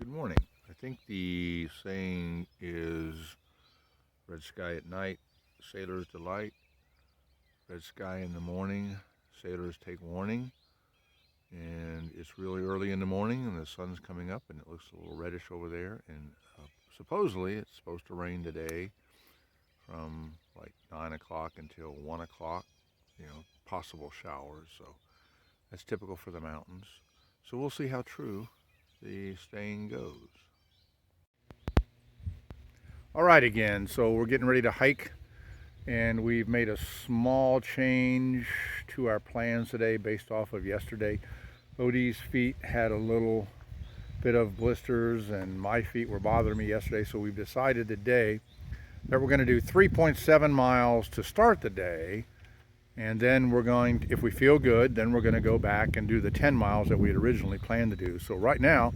Good morning. I think the saying is red sky at night, sailor's delight, red sky in the morning, sailors take warning. And it's really early in the morning and the sun's coming up and it looks a little reddish over there. And supposedly it's supposed to rain today from like 9 o'clock until 1 o'clock, possible showers. So that's typical for the mountains. So we'll see how true the saying goes. All right, again, so we're getting ready to hike and we've made a small change to our plans today based off of yesterday. Odie's feet had a little bit of blisters and my feet were bothering me yesterday, so we've decided today that we're going to do 3.7 miles to start the day, and then we're going, if we feel good, then we're going to go back and do the 10 miles that we had originally planned to do. So right now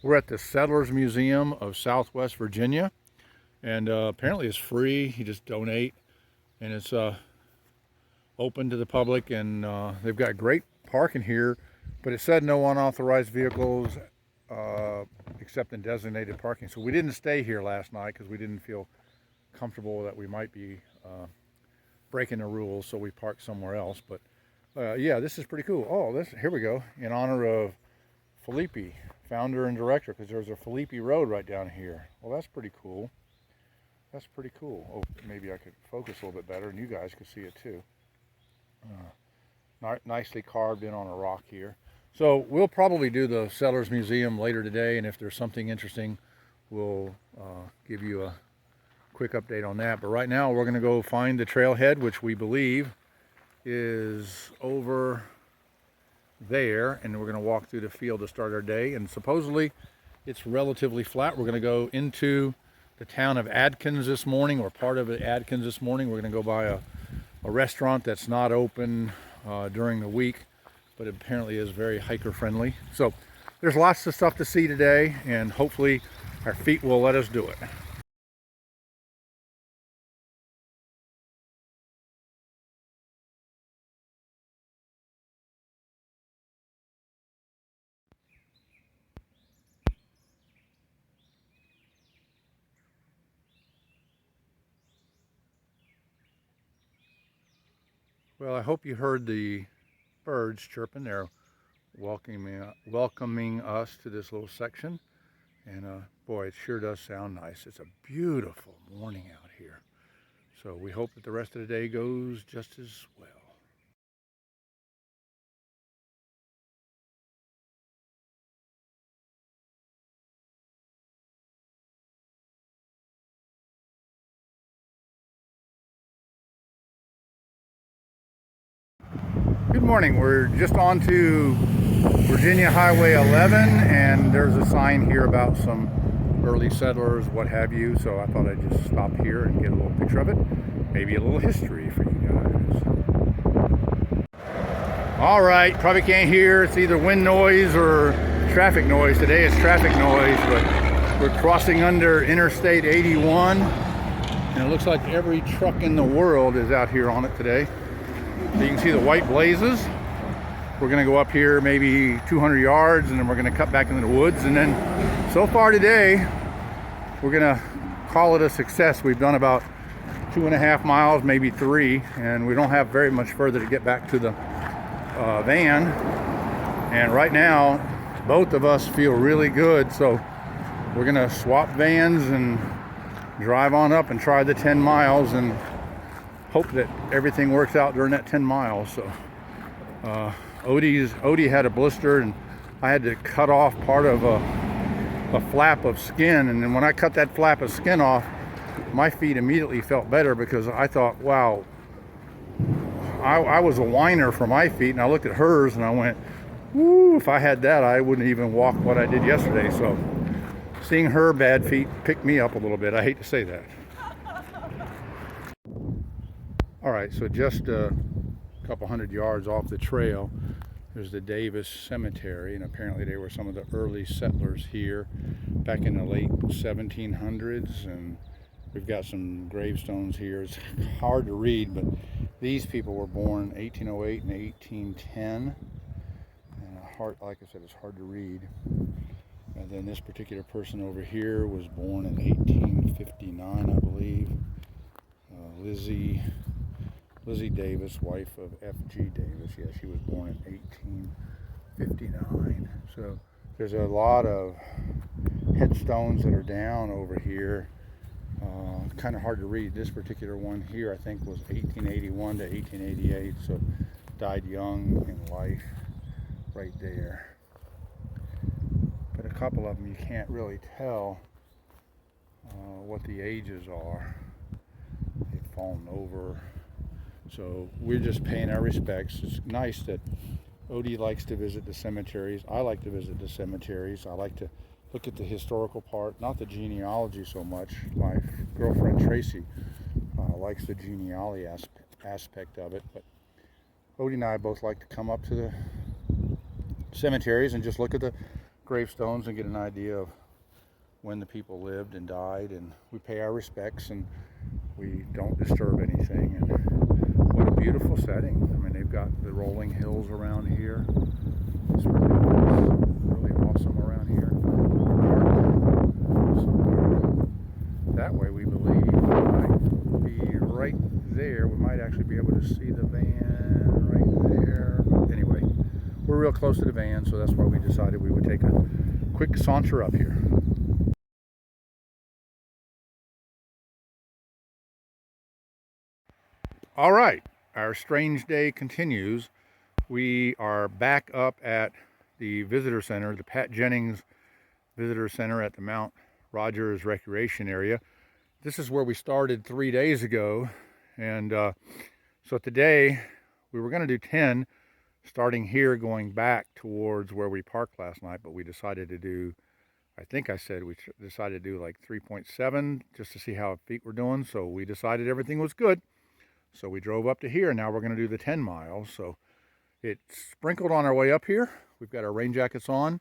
we're at the Settlers Museum of Southwest Virginia, and apparently it's free. You just donate, and it's open to the public, and they've got great parking here, but it said no unauthorized vehicles except in designated parking. So we didn't stay here last night because we didn't feel comfortable that we might be breaking the rules, so we parked somewhere else. But yeah, this is pretty cool. Oh, here we go, in honor of Felipe, founder and director, because there's a Felipe Road right down here. Well, that's pretty cool. That's pretty cool. Oh, maybe I could focus a little bit better and you guys could see it too. Nicely carved in on a rock here. So we'll probably do the Settlers Museum later today, and if there's something interesting, we'll give you a quick update on that. But right now we're going to go find the trailhead, which we believe is over there, and we're going to walk through the field to start our day. And supposedly it's relatively flat. We're going to go into the town of Adkins this morning, or part of Adkins this morning. We're going to go by a restaurant that's not open during the week, but it apparently is very hiker friendly. So there's lots of stuff to see today, and hopefully our feet will let us do it. Well, I hope you heard the birds chirping. They're welcoming us to this little section. And boy, it sure does sound nice. It's a beautiful morning out here. So we hope that the rest of the day goes just as well. Good morning. We're just on to Virginia Highway 11, and there's a sign here about some early settlers, what have you. So I thought I'd just stop here and get a little picture of it. Maybe a little history for you guys. All right, probably can't hear. It's either wind noise or traffic noise. Today it's traffic noise, but we're crossing under Interstate 81, and it looks like every truck in the world is out here on it today. So you can see the white blazes. We're going to go up here maybe 200 yards, and then we're going to cut back into the woods. And then so far today, we're going to call it a success. We've done about 2.5 miles, maybe 3, and we don't have very much further to get back to the van. And right now, both of us feel really good. So we're going to swap vans and drive on up and try the 10 miles and hope that everything works out during that 10 miles. So Odie had a blister, and I had to cut off part of a flap of skin, and then when I cut that flap of skin off, my feet immediately felt better, because I thought, wow, I was a whiner for my feet, and I looked at hers and I went, woo, if I had that, I wouldn't even walk what I did yesterday. So seeing her bad feet picked me up a little bit. I hate to say that. All right, so just a couple hundred yards off the trail, there's the Davis Cemetery, and apparently they were some of the early settlers here back in the late 1700s, and we've got some gravestones here. It's hard to read, but these people were born 1808 and 1810, and like I said, it's hard to read. And then this particular person over here was born in 1859, I believe. Lizzie Davis, wife of F.G. Davis. Yeah, she was born in 1859. So there's a lot of headstones that are down over here. Kind of hard to read. This particular one here, I think, was 1881 to 1888. So died young in life right there. But a couple of them you can't really tell what the ages are. They've fallen over. So we're just paying our respects. It's nice that Odie likes to visit the cemeteries. I like to visit the cemeteries. I like to look at the historical part, not the genealogy so much. My girlfriend Tracy likes the genealogy aspect of it, but Odie and I both like to come up to the cemeteries and just look at the gravestones and get an idea of when the people lived and died, and we pay our respects and we don't disturb anything. And what a beautiful setting. I mean, they've got the rolling hills around here. It's really nice, really awesome around here. That way we believe we might be right there. We might actually be able to see the van right there. But anyway, we're real close to the van, so that's why we decided we would take a quick saunter up here. All right, our strange day continues. We are back up at the visitor center, the Pat Jennings Visitor Center at the Mount Rogers Recreation Area. This is where we started 3 days ago, and so today we were going to do 10, starting here going back towards where we parked last night, but we decided to do, I think I said we decided to do like 3.7 just to see how feet were doing. So we decided everything was good. So we drove up to here. Now we're going to do the 10 miles. So it's sprinkled on our way up here. We've got our rain jackets on,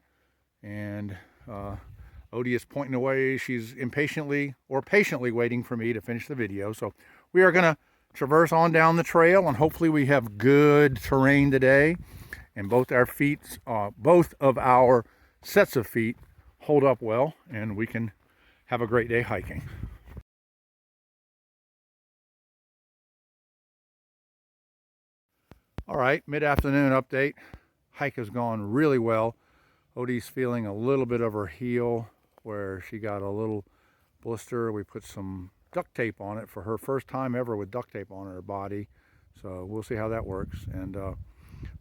and Odie is pointing away. She's impatiently or patiently waiting for me to finish the video. So we are going to traverse on down the trail, and hopefully we have good terrain today, and both of our sets of feet hold up well, and we can have a great day hiking. All right, mid-afternoon update. Hike has gone really well. Odie's feeling a little bit of her heel where she got a little blister. We put some duct tape on it for her first time ever with duct tape on her body. So we'll see how that works. And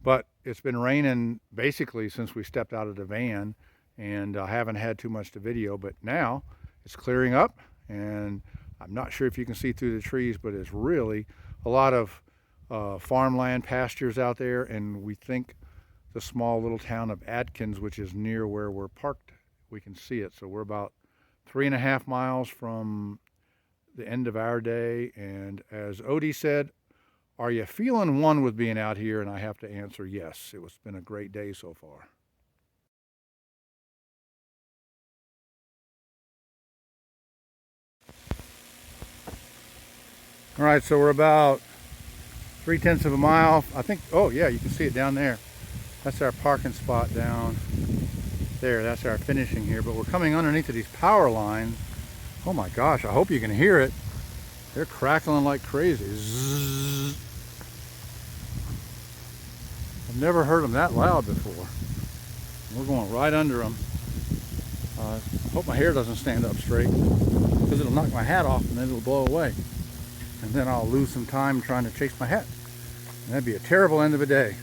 but it's been raining basically since we stepped out of the van, and I haven't had too much to video, but now it's clearing up, and I'm not sure if you can see through the trees, but it's really a lot of farmland pastures out there, and we think the small little town of Atkins, which is near where we're parked, we can see it. So we're about 3.5 miles from the end of our day, and as Odie said, are you feeling one with being out here? And I have to answer yes. It's been a great day so far. All right, so we're about 3/10 of a mile. I think, oh yeah, you can see it down there. That's our parking spot down there. That's our finishing here, but we're coming underneath of these power lines. Oh my gosh, I hope you can hear it. They're crackling like crazy. Zzz. I've never heard them that loud before. We're going right under them. I hope my hair doesn't stand up straight, because it'll knock my hat off and then it'll blow away. And then I'll lose some time trying to chase my hat. And that'd be a terrible end of a day.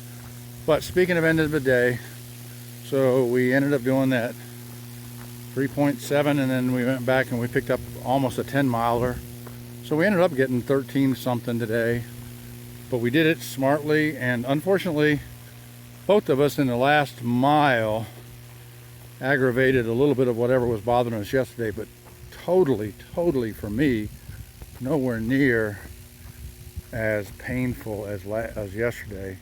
But speaking of end of the day, so we ended up doing that 3.7, and then we went back and we picked up almost a 10 miler. So we ended up getting 13 something today, but we did it smartly, and unfortunately both of us in the last mile aggravated a little bit of whatever was bothering us yesterday, but totally for me, nowhere near as painful as yesterday.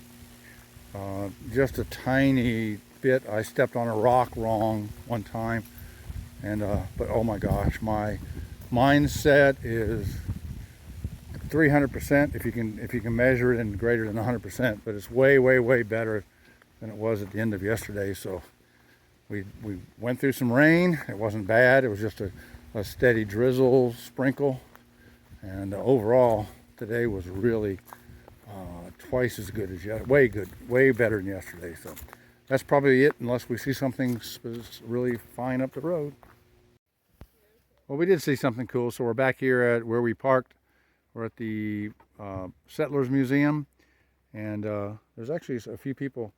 Just a tiny bit. I stepped on a rock wrong one time, and but oh my gosh, my mindset is 300% if you can measure it, and greater than 100%. But it's way better than it was at the end of yesterday. So We went through some rain. It wasn't bad. It was just a steady drizzle, sprinkle. And overall, today was really twice as good as yesterday. Way good, way better than yesterday. So that's probably it, unless we see something really fine up the road. Well, we did see something cool. So we're back here at where we parked. We're at the Settlers Museum. And there's actually a few people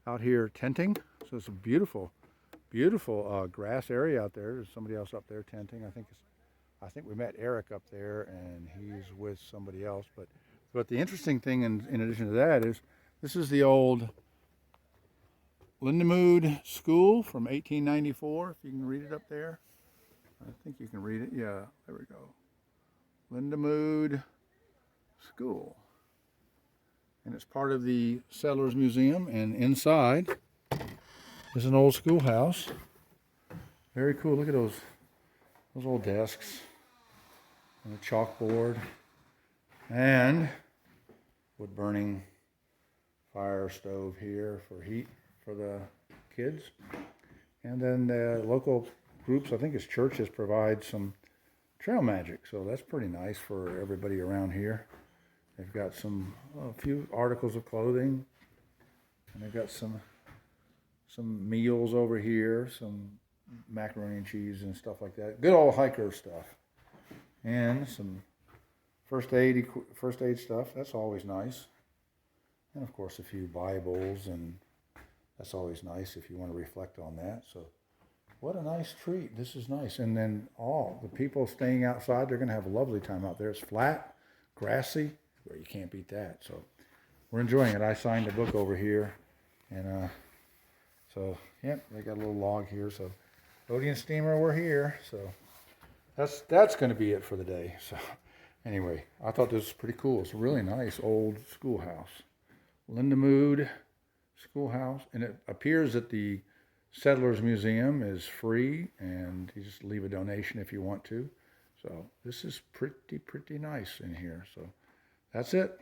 out here tenting. So it's a beautiful grass area out there. There's somebody else up there tenting. I think we met Eric up there, and he's with somebody else. But the interesting thing, in addition to that, is this is the old Lindemood School from 1894. If you can read it up there, I think you can read it. Yeah, there we go. Lindemood School, and it's part of the Settlers Museum. And inside is an old schoolhouse. Very cool. Look at those old desks and a chalkboard and wood burning fire stove here for heat for the kids. And then the local groups, I think it's churches, provide some trail magic. So that's pretty nice for everybody around here. They've got a few articles of clothing, and they've got some meals over here, some macaroni and cheese and stuff like that. Good old hiker stuff. And some first aid stuff. That's always nice. And of course a few Bibles, and that's always nice if you want to reflect on that. So what a nice treat. This is nice. And then all the people staying outside, they're going to have a lovely time out there. It's flat, grassy, where you can't beat that. So we're enjoying it. I signed a book over here, and so yeah, they got a little log here. So Odie and Steamer were here. So that's going to be it for the day. So anyway, I thought this was pretty cool. It's a really nice old schoolhouse, Lindemood Schoolhouse, and it appears that the Settlers Museum is free, and you just leave a donation if you want to. So this is pretty nice in here. So that's it.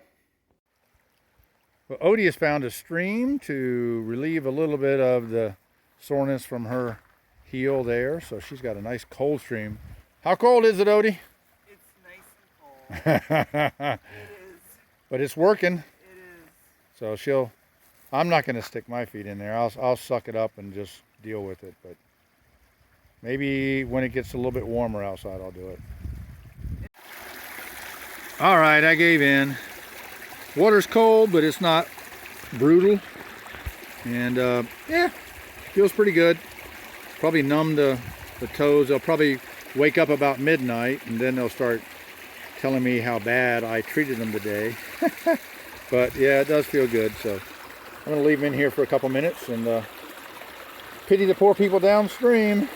Well, Odie has found a stream to relieve a little bit of the soreness from her heel there. So she's got a nice cold stream. How cold is it, Odie? It's nice and cold. It is. But it's working. It is. So I'm not going to stick my feet in there. I'll suck it up and just deal with it. But maybe when it gets a little bit warmer outside, I'll do it. All right, I gave in. Water's cold, but it's not brutal. And yeah, feels pretty good. Probably numb the toes. They'll probably wake up about midnight, and then they'll start telling me how bad I treated them today. But yeah, it does feel good. So I'm going to leave them in here for a couple minutes, and pity the poor people downstream.